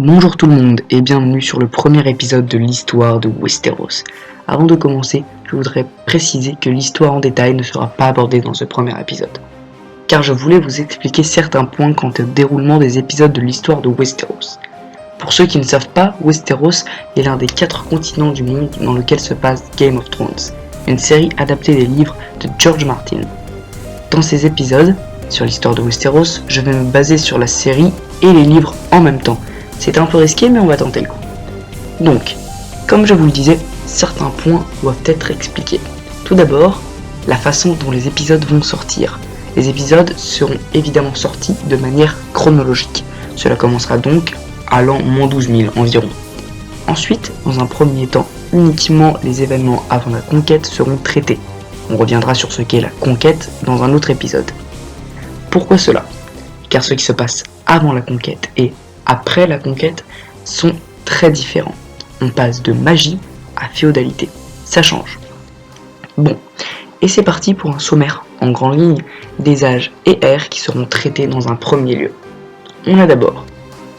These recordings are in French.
Bonjour tout le monde et bienvenue sur le premier épisode de l'histoire de Westeros. Avant de commencer, je voudrais préciser que l'histoire en détail ne sera pas abordée dans ce premier épisode, car je voulais vous expliquer certains points quant au déroulement des épisodes de l'histoire de Westeros. Pour ceux qui ne savent pas, Westeros est l'un des 4 continents du monde dans lequel se passe Game of Thrones, une série adaptée des livres de George Martin. Dans ces épisodes, sur l'histoire de Westeros, je vais me baser sur la série et les livres en même temps. C'est un peu risqué, mais on va tenter le coup. Donc, comme je vous le disais, certains points doivent être expliqués. Tout d'abord, la façon dont les épisodes vont sortir. Les épisodes seront évidemment sortis de manière chronologique. Cela commencera donc à l'an -12 000 environ. Ensuite, dans un premier temps, uniquement les événements avant la conquête seront traités. On reviendra sur ce qu'est la conquête dans un autre épisode. Pourquoi cela ? Car ce qui se passe avant la conquête et après la conquête sont très différents. On passe de magie à féodalité. Ça change. Bon, et c'est parti pour un sommaire, en grande ligne, des âges et ères qui seront traités dans un premier lieu. On a d'abord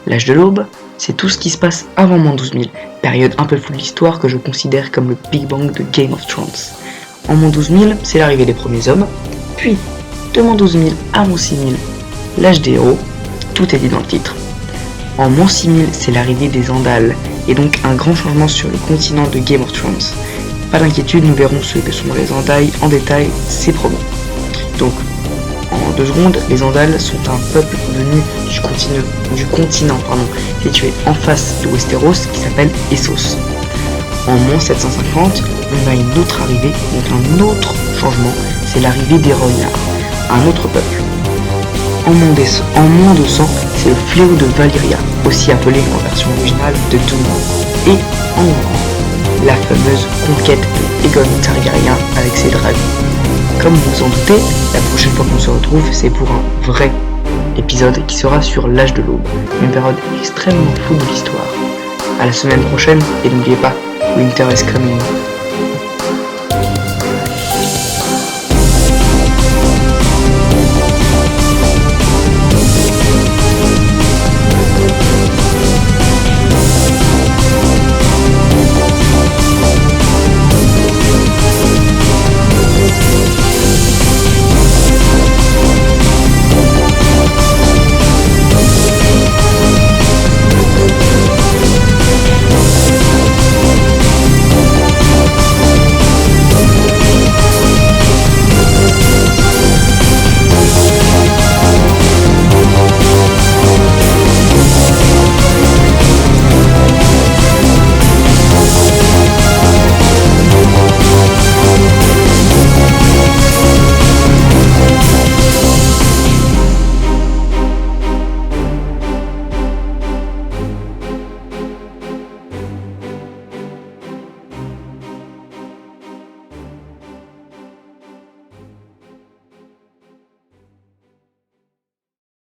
l'âge de l'aube, c'est tout ce qui se passe avant -12 000, période un peu floue de l'histoire que je considère comme le Big Bang de Game of Thrones. En -12 000, c'est l'arrivée des premiers hommes, puis de -12 000 à -6 000, l'âge des héros, tout est dit dans le titre. En -6 000, c'est l'arrivée des Andals, et donc un grand changement sur le continent de Game of Thrones. Pas d'inquiétude, nous verrons ce que sont les Andals en détail, c'est promis. Donc, en 2 secondes, les Andals sont un peuple venu du continent situé en face de Westeros qui s'appelle Essos. En -750, on a une autre arrivée, donc un autre changement, c'est l'arrivée des Rognards, un autre peuple. En -200, c'est le fléau de Valyria, aussi appelé en version originale de Doom. Et en 1000 la fameuse conquête de Aegon Targaryen avec ses dragons. Comme vous vous en doutez, la prochaine fois qu'on se retrouve, c'est pour un vrai épisode qui sera sur l'âge de l'aube, une période extrêmement floue de l'histoire. À la semaine prochaine, et n'oubliez pas, Winter is coming.